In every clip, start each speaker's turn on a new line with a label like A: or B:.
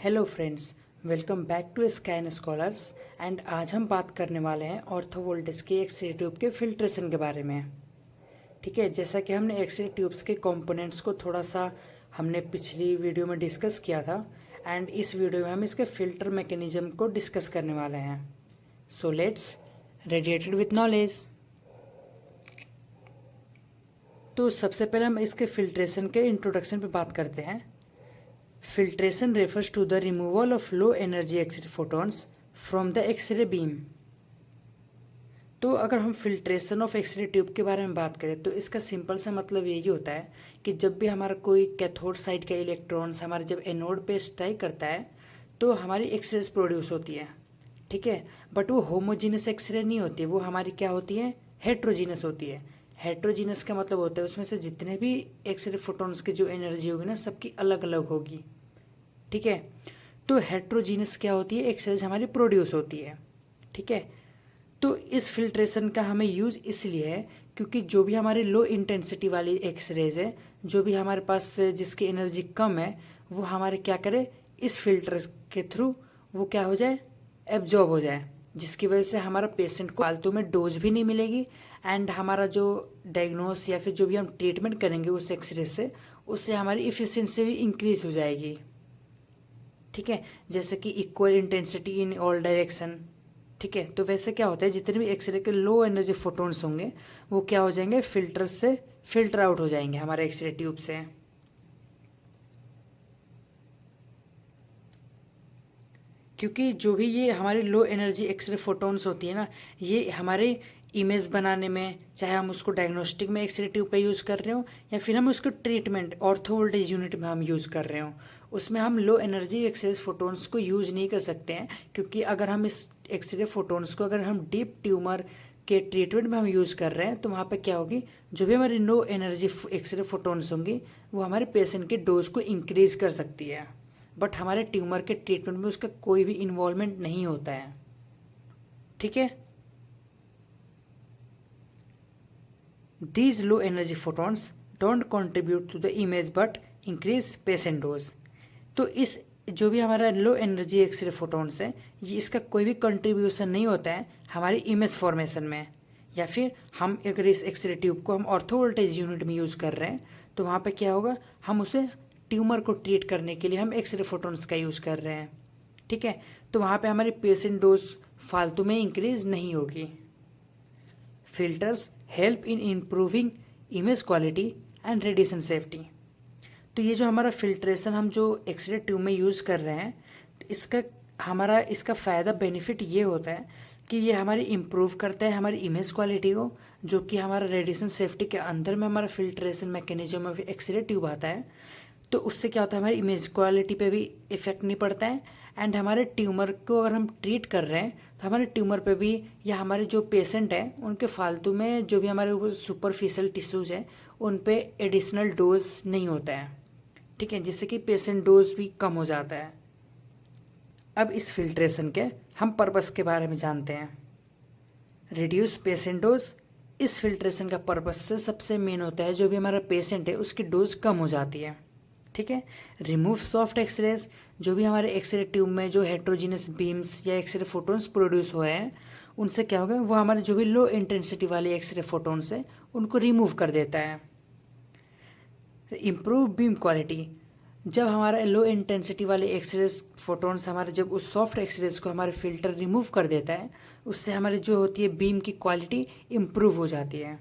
A: Hello friends, welcome back to scan scholars. And आज हम बात करने वाले हैं ऑर्थो वोल्टेज के एक्स-रे ट्यूब के फिल्ट्रेशन के बारे में। ठीक है, जैसा कि हमने एक्स-रे ट्यूब्स के कंपोनेंट्स को थोड़ा सा हमने पिछली वीडियो में डिस्कस किया था एंड इस वीडियो में हम इसके फिल्टर मैकेनिज्म को डिस्कस करने वाले हैं। So let's radiated with knowledge. तो सबसे पहले हम इसके फिल्ट्रेशन के इंट्रोडक्शन पे बात करते हैं। Filtration refers to the removal of low energy X-ray photons from the X-ray beam। तो अगर हम फिल्ट्रेशन ऑफ एक्सरे ट्यूब के बारे में बात करें तो इसका सिंपल सा मतलब यही होता है कि जब भी हमारा कोई कैथोड साइड का इलेक्ट्रॉन्स हमारे जब एनोड पे स्ट्राइक करता है तो हमारी एक्सरेज प्रोड्यूस होती है। ठीक है, बट वो होमोजीनस एक्सरे नहीं होती, वो हमारी क्या होती है, हेट्रोजीनस होती है। हेट्रोजीनस का मतलब होता है उसमें से जितने भी एक्सरे फोटॉन्स की जो एनर्जी होगी ना सबकी अलग अलग होगी। ठीक है, तो हेट्रोजीनस क्या होती है, एक्सरेज हमारी प्रोड्यूस होती है। ठीक है, तो इस फिल्ट्रेशन का हमें यूज़ इसलिए है क्योंकि जो भी हमारी लो इंटेंसिटी वाली एक्सरेज है, जो भी हमारे पास जिसकी एनर्जी कम है, वो हमारे क्या करे, इस फिल्टर के थ्रू वो क्या हो जाए, एब्जॉर्ब हो जाए, जिसकी वजह से हमारा पेशेंट को फालतू में डोज भी नहीं मिलेगी एंड हमारा जो डायग्नोस या फिर जो भी हम ट्रीटमेंट करेंगे उस एक्सरे से, उससे हमारी इफ़िशिएंसी भी इंक्रीज हो जाएगी। ठीक है, जैसे कि equal intensity in all direction. ठीक है, तो वैसे क्या होता है, जितने भी एक्सरे के लो एनर्जी फोटोन्स होंगे वो क्या हो जाएंगे, फिल्टर से फिल्टर आउट हो जाएंगे हमारे एक्सरे ट्यूब से। क्योंकि जो भी ये हमारी लो एनर्जी एक्सरे फोटोन्स होती है ना, ये हमारे इमेज बनाने में, चाहे हम उसको डायग्नोस्टिक में एक्सरे ट्यूब का यूज़ कर रहे हो या फिर हम उसको ट्रीटमेंट ऑर्थो वोल्टेज यूनिट में हम यूज़ कर रहे हो, उसमें हम लो एनर्जी एक्सरे फोटोन्स को यूज़ नहीं कर सकते हैं। क्योंकि अगर हम इस एक्सरे फोटोन्स को अगर हम डीप ट्यूमर के ट्रीटमेंट में हम यूज़ कर रहे हैं तो वहाँ पे क्या होगी, जो भी हमारी लो एनर्जी एक्सरे फोटोन्स होंगी वो हमारे पेशेंट के डोज को इंक्रीज़ कर सकती है, बट हमारे ट्यूमर के ट्रीटमेंट में उसका कोई भी इन्वॉल्वमेंट नहीं होता है। ठीक है, these low energy photons don't contribute to the image but increase patient dose. तो इस जो भी हमारा लो एनर्जी एक्सरे फोटॉन्स है, ये इसका कोई भी कंट्रीब्यूशन नहीं होता है हमारी इमेज फॉर्मेशन में। या फिर हम अगर इस एक्सरे ट्यूब को हम ऑर्थो वोल्टेज यूनिट में यूज़ कर रहे हैं तो वहाँ पे क्या होगा, हम उसे ट्यूमर को ट्रीट करने के लिए हम एक्सरे फोटॉन्स का यूज़ कर रहे हैं। ठीक है, तो वहाँ पे हमारी पेशेंट डोज फालतू में इंक्रीज नहीं होगी। Filters help in improving image quality and radiation safety. तो ये जो हमारा फिल्ट्रेशन हम जो एक्सरे ट्यूब में यूज़ कर रहे हैं, तो इसका फ़ायदा बेनिफिट ये होता है कि ये हमारी इम्प्रूव करता है हमारी इमेज क्वालिटी को, जो कि हमारा रेडिएशन सेफ्टी के अंदर में हमारा फिल्ट्रेशन मैकेनिज्म में एक्सरे ट्यूब आता है। तो उससे क्या होता है, हमारी इमेज क्वालिटी पे भी इफ़ेक्ट नहीं पड़ता है एंड हमारे ट्यूमर को अगर हम ट्रीट कर रहे हैं तो हमारे ट्यूमर पे भी या हमारे जो पेशेंट है उनके फालतू में जो भी हमारे ऊपर सुपरफिशियल टिश्यूज़ है उन पे एडिशनल डोज नहीं होता है। ठीक है, जिससे कि पेशेंट डोज भी कम हो जाता है। अब इस फिल्ट्रेशन के हम पर्पस के बारे में जानते हैं। Reduce patient dose. इस फिल्ट्रेशन का पर्पस से सबसे मेन होता है जो भी हमारा पेशेंट है उसकी डोज कम हो जाती है। ठीक है, रिमूव सॉफ्ट एक्सरेज। जो भी हमारे एक्सरे ट्यूब में जो हेट्रोजीनस बीम्स या एक्सरे फोटोन्स प्रोड्यूस हो रहे हैं उनसे क्या होगा, वो हमारे जो भी लो इंटेंसिटी वाले एक्सरे फोटोन्स है उनको रिमूव कर देता है। Improve beam quality. जब हमारा लो इंटेंसिटी वाले एक्सरेज फोटोन्स हमारे जब उस सॉफ्ट एक्सरेज को हमारे फिल्टर रिमूव कर देता है, उससे हमारी जो होती है बीम की क्वालिटी इम्प्रूव हो जाती है।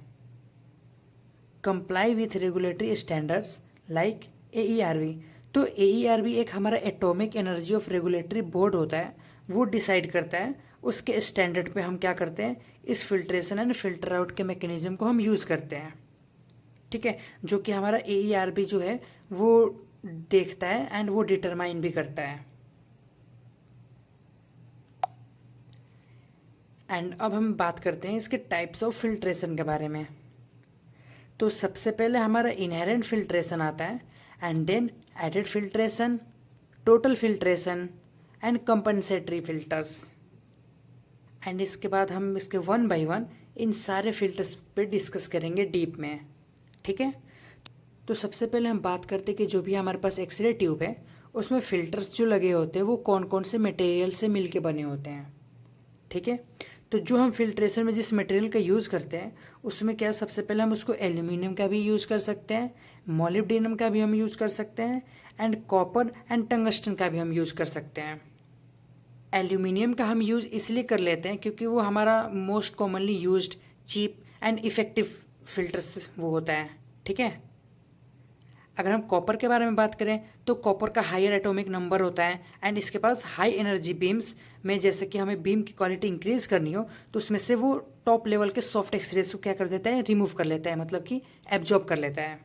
A: Comply with regulatory standards like AERB। तो AERB एक हमारा atomic energy of regulatory board होता है, वो डिसाइड करता है उसके स्टैंडर्ड पे हम क्या करते हैं, इस फिल्ट्रेशन एंड फिल्टर आउट के मैकेनिज्म को हम यूज़ करते हैं। ठीक है, जो कि हमारा AERB जो है वो देखता है एंड वो डिटरमाइन भी करता है। एंड अब हम बात करते हैं इसके टाइप्स ऑफ फिल्ट्रेशन के बारे में। तो सबसे पहले हमारा इनहेरेंट फिल्ट्रेशन आता है and then added filtration, total filtration and compensatory filters. And इसके बाद हम इसके वन बाय वन इन सारे फिल्टर्स पे डिस्कस करेंगे डीप में। ठीक है, तो सबसे पहले हम बात करते हैं कि जो भी हमारे पास एक्सरे ट्यूब है उसमें फ़िल्टर्स जो लगे होते हैं वो कौन कौन से मटेरियल से मिल के बने होते हैं। ठीक है, तो जो हम फिल्ट्रेशन में जिस मटेरियल का यूज़ करते हैं उसमें क्या, सबसे पहले हम उसको एल्यूमिनियम का भी यूज़ कर सकते हैं, मोलिब्डेनम का भी हम यूज़ कर सकते हैं, एंड कॉपर एंड टंगस्टन का भी हम यूज़ कर सकते हैं। एल्यूमिनियम का हम यूज़ इसलिए कर लेते हैं क्योंकि वो हमारा most commonly used, cheap and effective filters वो होता है। ठीक है, अगर हम कॉपर के बारे में बात करें तो कॉपर का हायर एटॉमिक नंबर होता है एंड इसके पास हाई एनर्जी बीम्स में, जैसे कि हमें बीम की क्वालिटी इंक्रीज़ करनी हो तो उसमें से वो टॉप लेवल के सॉफ्ट एक्सरेज को क्या कर देता है, रिमूव कर लेता है, मतलब कि एब्जॉर्ब कर लेता है।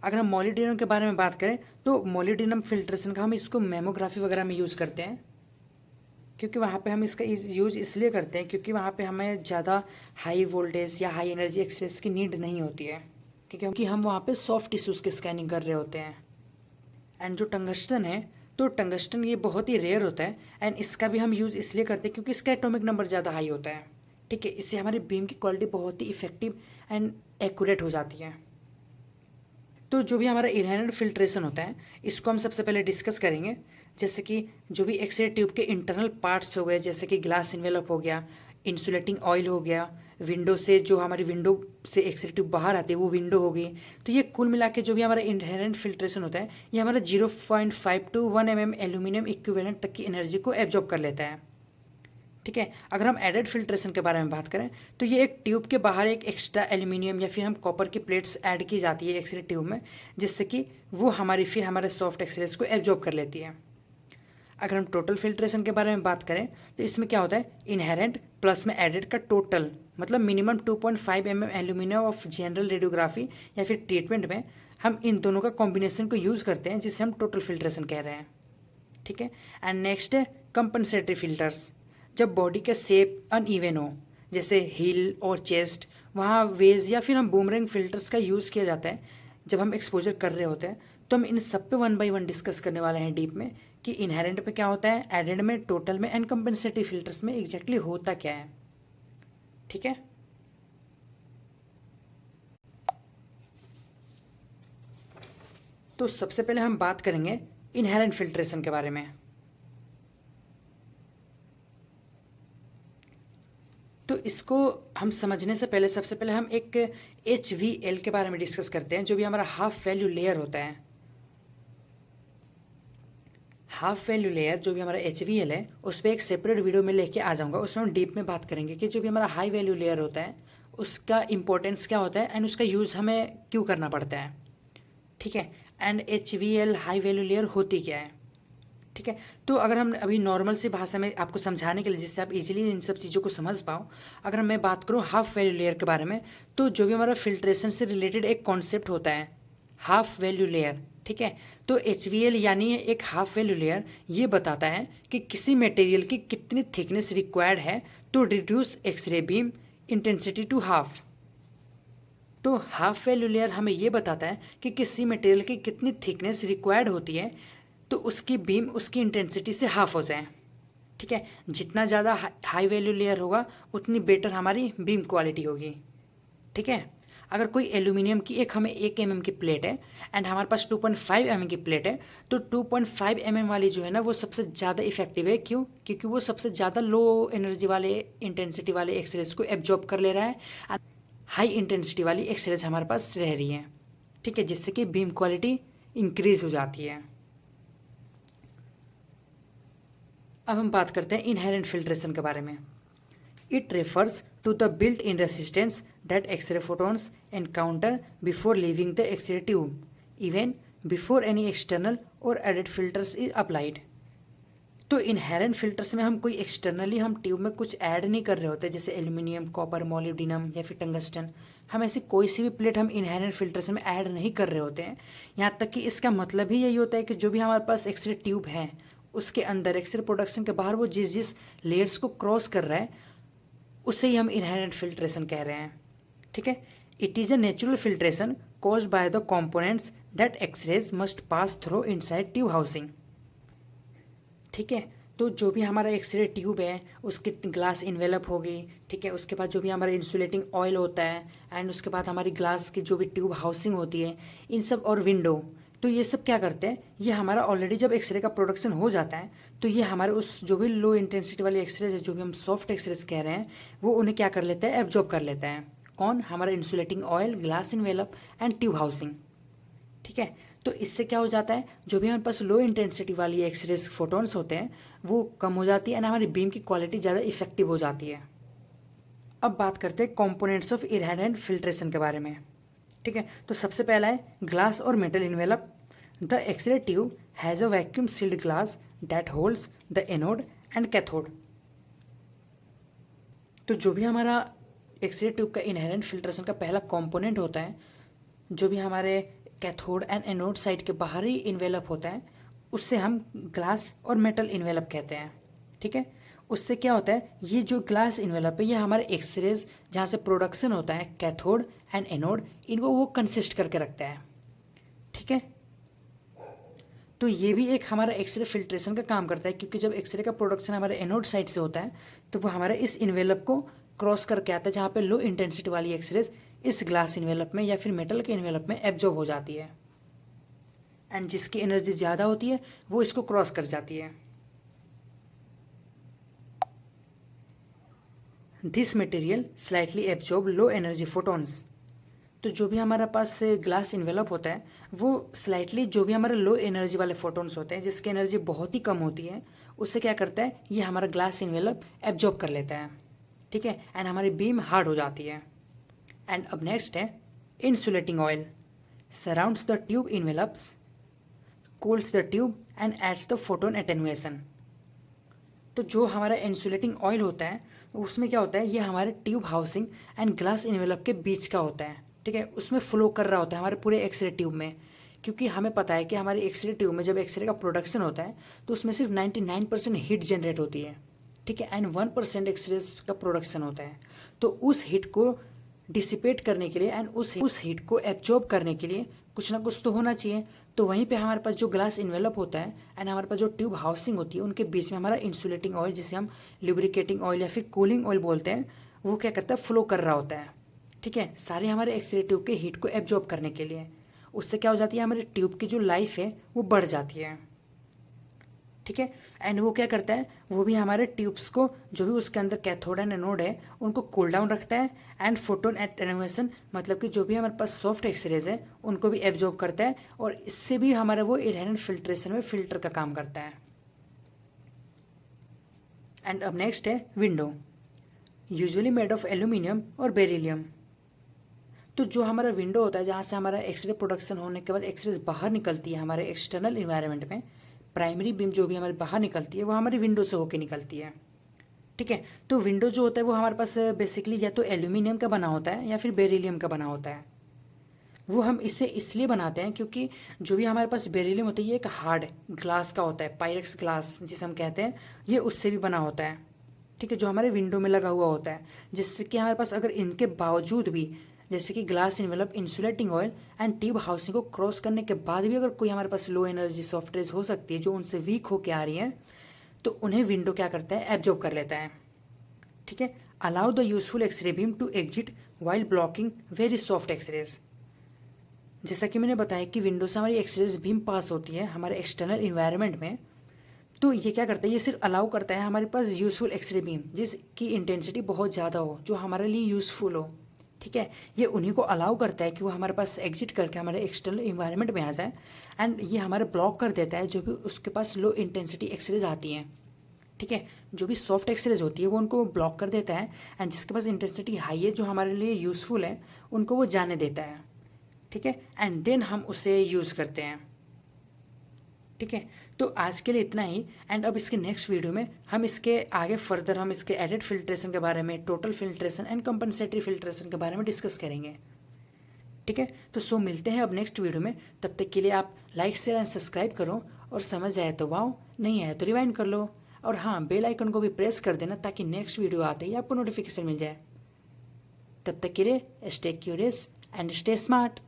A: अगर हम मोलिब्डेनम के बारे में बात करें तो मोलिब्डेनम फिल्ट्रेशन का हम इसको मेमोग्राफी वगैरह में यूज़ करते हैं, क्योंकि वहाँ पे हम इसका यूज़ इसलिए करते हैं क्योंकि वहाँ पे हमें ज़्यादा हाई वोल्टेज या हाई एनर्जी एक्सरेज की नीड नहीं होती है, क्योंकि हम वहाँ पे सॉफ्ट टिश्यूज़ की स्कैनिंग कर रहे होते हैं। एंड जो टंगस्टन है, तो टंगस्टन ये बहुत ही रेयर होता है एंड इसका भी हम यूज़ इसलिए करते हैं क्योंकि इसका एटॉमिक नंबर ज़्यादा हाई होता है। ठीक है, इससे हमारी बीम की क्वालिटी बहुत ही इफेक्टिव एंड एक्यूरेट हो जाती है। तो जो भी हमारा इनहेरेंट फिल्ट्रेशन होता है इसको हम सबसे पहले डिस्कस करेंगे, जैसे कि जो भी एक्सरे ट्यूब के इंटरनल पार्ट्स हो गए, जैसे कि ग्लास इन्वेलप हो गया, इंसुलेटिंग ऑयल हो गया, विंडो से जो हमारी विंडो से एक्सरे ट्यूब बाहर आती है वो विंडो हो गई। तो ये कुल मिला के जो भी हमारा इनहेरेंट फिल्ट्रेशन होता है ये हमारा 0.5 to 1 mm एल्यूमिनियम इक्विवेलेंट तक की एनर्जी को एब्जॉर्ब कर लेता है। ठीक है, अगर हम एडेड फिल्ट्रेशन के बारे में बात करें तो ये एक ट्यूब के बाहर एक एक्स्ट्रा एल्यूमिनियम या फिर हम कॉपर की प्लेट्स ऐड की जाती है एक्सरे ट्यूब में, जिससे कि वो फिर हमारे सॉफ्ट एक्सरेज को एब्जॉर्ब कर लेती है। अगर हम टोटल फिल्ट्रेशन के बारे में बात करें तो इसमें क्या होता है, इनहेरेंट प्लस में एडेड का टोटल, मतलब minimum 2.5 mm aluminium of general radiography या फिर ट्रीटमेंट में हम इन दोनों का कॉम्बिनेशन को यूज़ करते हैं, जिससे हम टोटल फिल्ट्रेशन कह रहे हैं। ठीक है, एंड नेक्स्ट है कंपनसेटरी फिल्टर्स। जब बॉडी का शेप अनइवन हो, जैसे हिल और चेस्ट, वहाँ वेज या फिर हम बूमरैंग फिल्टर्स का यूज़ किया जाता है जब हम एक्सपोजर कर रहे होते हैं। तो हम इन सब पे 1 by 1 डिस्कस करने वाले हैं डीप में कि इनहेरेंट पे क्या होता है, एडेड में, टोटल में एंड कंपनसेटरी फिल्टर्स में एग्जैक्टली होता क्या है। ठीक है, तो सबसे पहले हम बात करेंगे इनहेरेंट फिल्ट्रेशन के बारे में। तो इसको हम समझने से पहले सबसे पहले हम एक HVL के बारे में डिस्कस करते हैं, जो भी हमारा हाफ वैल्यू लेयर होता है। हाफ वैल्यू लेयर जो भी हमारा HVL है उस पर एक सेपरेट वीडियो में लेके आ जाऊंगा, उसमें हम डीप में बात करेंगे कि जो भी हमारा हाई वैल्यू लेयर होता है उसका इंपॉर्टेंस क्या होता है एंड उसका यूज़ हमें क्यों करना पड़ता है। ठीक है, and HVL high value layer होती क्या है। ठीक है, तो अगर हम अभी नॉर्मल सी भाषा में आपको समझाने के लिए, जिससे आप इजीली इन सब चीज़ों को समझ पाओ, अगर मैं बात करूँ हाफ वैल्यू लेयर के बारे में, तो जो भी हमारा फिल्ट्रेशन से रिलेटेड एक कॉन्सेप्ट होता है हाफ वैल्यू लेयर। ठीक है, तो HVL यानी एक हाफ वैल्यू लेयर ये बताता है कि किसी मटेरियल की कितनी थिकनेस रिक्वायर्ड है to reduce x-ray beam intensity to half. तो हाफ वैल्यू लेयर हमें ये बताता है कि किसी मटेरियल की कितनी थिकनेस रिक्वायर्ड होती है तो उसकी बीम उसकी इंटेंसिटी से हाफ हो जाए। ठीक है, जितना ज़्यादा हाई वैल्यू लेयर होगा उतनी बेटर हमारी बीम क्वालिटी होगी। ठीक है, अगर कोई एल्यूमिनियम की हमें 1 mm की प्लेट है एंड हमारे पास 2.5 mm की प्लेट है, तो 2.5 mm वाली जो है ना वो सबसे ज़्यादा इफेक्टिव है। क्यों? क्योंकि वो सबसे ज़्यादा लो एनर्जी वाले इंटेंसिटी वाले एक्सरेज को एब्जॉर्ब कर ले रहा है, हाई इंटेंसिटी वाली एक्सरेज हमारे पास रह रही है। ठीक है, जिससे कि बीम क्वालिटी इंक्रीज हो जाती है। अब हम बात करते हैं इनहेरेंट फिल्ट्रेशन के बारे में। It refers to the built in resistance that x-ray photons encounter before leaving the x ray tube, even before any external और एडेड फिल्टर्स इज अप्लाइड। तो इनहेरेंट फिल्टर्स में हम कोई एक्सटर्नली हम ट्यूब में कुछ ऐड नहीं कर रहे होते, जैसे एल्यूमिनियम, कॉपर, मोलिब्डेनम या फिर टंगस्टन। हम ऐसी कोई सी भी प्लेट हम इनहेरेंट फिल्टर्स में ऐड नहीं कर रहे होते हैं। यहाँ तक कि इसका मतलब ही यही होता है कि जो भी हमारे पास एक्सरे ट्यूब है उसके अंदर एक्सरे प्रोडक्शन के बाहर वो जिस जिस लेयर्स को क्रॉस कर रहा है उसे ही हम इनहेरेंट फिल्ट्रेशन कह रहे हैं। ठीक है, it is a natural filtration caused by the components that x-rays must pass through inside tube housing. ठीक है, तो जो भी हमारा एक्सरे ट्यूब है उसकी ग्लास इन्वेलप होगी। ठीक है, उसके बाद जो भी हमारा इंसुलेटिंग ऑयल होता है एंड उसके बाद हमारी ग्लास की जो भी ट्यूब हाउसिंग होती है, इन सब, और विंडो, तो ये सब क्या करते हैं, ये हमारा ऑलरेडी जब एक्सरे का प्रोडक्शन हो जाता है तो ये हमारे उस जो भी लो इंटेंसिटी वाली एक्सरेज है, जो भी हम सॉफ्ट एक्सरेज कह रहे हैं, वो उन्हें क्या कर लेता है, एब्जॉर्ब कर लेता है। कौन, हमारा insulating oil, glass envelope and tube housing. ठीक है, तो इससे क्या हो जाता है, जो भी हमारे पास लो इंटेंसिटी वाली एक्सरेज फोटॉन्स होते हैं वो कम हो जाती है एंड हमारी बीम की क्वालिटी ज़्यादा इफेक्टिव हो जाती है। अब बात करते हैं कंपोनेंट्स ऑफ इरहाडेंट फिल्ट्रेशन के बारे में। ठीक है, तो सबसे पहला है ग्लास और metal envelope. The x ray tube has a vacuum sealed glass that holds the anode and cathode. तो जो भी हमारा एक्सरे ट्यूब का इनहेरेंट फिल्ट्रेशन का पहला कंपोनेंट होता है, जो भी हमारे कैथोड एंड एनोड साइड के बाहरी इन्वेलप होता है, उससे हम ग्लास और मेटल इन्वेलप कहते हैं। ठीक है, उससे क्या होता है, ये जो ग्लास इन्वेलप है ये हमारे एक्सरेज जहाँ से प्रोडक्शन होता है कैथोड एंड एनोड, इनको वो कंसिस्ट करके रखता है। ठीक है, तो ये भी एक हमारा एक्सरे फिल्ट्रेशन का काम करता है, क्योंकि जब एक्सरे का प्रोडक्शन हमारे एनोड साइड से होता है तो वो हमारे इस इन्वेलप को क्रॉस करके आता है, जहाँ पे लो इंटेंसिटी वाली एक्सरेज इस ग्लास इन्वेलप में या फिर मेटल के इन्वेलप में एब्जॉर्ब हो जाती है, एंड जिसकी एनर्जी ज़्यादा होती है वो इसको क्रॉस कर जाती है। This material slightly absorb low energy photons. तो जो भी हमारा पास ग्लास इन्वेलप होता है वो स्लाइटली जो भी हमारे लो एनर्जी वाले फोटॉन्स होते हैं, जिसकी एनर्जी बहुत ही कम होती है, उससे क्या करता है, ये हमारा ग्लास इन्वेलप एब्जॉर्ब कर लेता है। ठीक है, एंड हमारी बीम हार्ड हो जाती है। एंड अब नेक्स्ट है insulating oil. Surrounds the tube envelops, cools the tube and aids the photon attenuation. तो जो हमारा इंसुलेटिंग ऑयल होता है उसमें क्या होता है, ये हमारे tube housing and glass envelope के बीच का होता है। ठीक है, उसमें फ्लो कर रहा होता है हमारे पूरे एक्सरे ट्यूब में, क्योंकि हमें पता है कि हमारे एक्सरे ट्यूब में जब एक्सरे का प्रोडक्शन होता है तो उसमें सिर्फ 99% हीट जनरेट होती है। ठीक है, एंड 1% एक्सरे का प्रोडक्शन होता है। तो उस हीट को डिसिपेट करने के लिए एंड उस हीट को एब्जॉर्ब करने के लिए कुछ ना कुछ तो होना चाहिए। तो वहीं पे हमारे पास जो ग्लास इन्वेलप होता है एंड हमारे पास जो ट्यूब हाउसिंग होती है, उनके बीच में हमारा इंसुलेटिंग ऑयल, जिसे हम लुब्रिकेटिंग ऑयल या फिर कूलिंग ऑयल बोलते हैं, वो क्या करता है, फ्लो कर रहा होता है। ठीक है, सारे हमारे एक्सरे ट्यूब के हीट को एब्जॉर्ब करने के लिए। उससे क्या हो जाती है, हमारे ट्यूब की जो लाइफ है वो बढ़ जाती है। ठीक है, एंड वो क्या करता है, वो भी हमारे ट्यूब्स को, जो भी उसके अंदर कैथोड एंड एनोड है, उनको कूल डाउन रखता है एंड फोटोन एटेनुएशन, मतलब कि जो भी हमारे पास सॉफ्ट एक्सरेज है उनको भी एब्जॉर्ब करता है, और इससे भी हमारा वो इनहेरेंट फिल्ट्रेशन में फिल्टर का काम करता है। एंड अब नेक्स्ट है window, usually made of aluminium और बेरिलियम। तो जो हमारा विंडो होता है, जहाँ से हमारा एक्सरे प्रोडक्शन होने के बाद एक्सरेज बाहर निकलती है हमारे एक्सटर्नल इन्वायरमेंट में, प्राइमरी बीम जो भी हमारी बाहर निकलती है वो हमारी विंडो से होके निकलती है। ठीक है, तो विंडो जो होता है वो हमारे पास बेसिकली या तो एल्यूमिनियम का बना होता है या फिर बेरिलियम का बना होता है। वो हम इससे इसलिए बनाते हैं क्योंकि जो भी हमारे पास बेरिलियम होता है ये एक हार्ड ग्लास का होता है, पायरेक्स ग्लास जिसे हम कहते हैं, ये उससे भी बना होता है। ठीक है, जो हमारे विंडो में लगा हुआ होता है, जिससे कि हमारे पास अगर इनके बावजूद भी, जैसे कि glass envelope, insulating oil and tube housing को क्रॉस करने के बाद भी अगर कोई हमारे पास लो एनर्जी सॉफ्टवेयर हो सकती है जो उनसे वीक होके आ रही है, तो उन्हें विंडो क्या करता है, एब्जॉर्ब कर लेता है। ठीक है, allow the useful X ray beam to exit while blocking very soft X rays. जैसा कि मैंने बताया कि विंडो से हमारी एक्सरेज बीम पास होती है हमारे एक्सटर्नल इन्वायरमेंट में, तो ये क्या करता है, ये सिर्फ अलाउ करता है हमारे पास यूजफुल एक्सरे बीम जिसकी इंटेंसिटी बहुत ज़्यादा हो, जो हमारे लिए यूज़फुल हो। ठीक है, ये उन्हीं को अलाउ करता है कि वो हमारे पास एग्जिट करके हमारे एक्सटर्नल इन्वायरमेंट में आ जाए, एंड ये हमारे ब्लॉक कर देता है जो भी उसके पास लो इंटेंसिटी एक्सरेज आती हैं। ठीक है, जो भी सॉफ्ट एक्सरेज होती है वो उनको ब्लॉक कर देता है, एंड जिसके पास इंटेंसिटी हाई है, जो हमारे लिए यूज़फुल है, उनको वो जाने देता है। ठीक है, एंड देन हम उसे यूज़ करते हैं। ठीक है, तो आज के लिए इतना ही, एंड अब इसके नेक्स्ट वीडियो में हम इसके आगे फर्दर हम इसके एडेड फिल्ट्रेशन के बारे में, total filtration and compensatory filtration के बारे में डिस्कस करेंगे। ठीक है, तो सो मिलते हैं अब नेक्स्ट वीडियो में। तब तक के लिए आप लाइक शेयर एंड सब्सक्राइब करो, और समझ आए तो वाओ, नहीं आए तो रिवाइंड कर लो, और हाँ, बेल आइकन को भी प्रेस कर देना ताकि नेक्स्ट वीडियो आते ही आपको नोटिफिकेशन मिल जाए। तब तक के लिए stay curious and stay smart.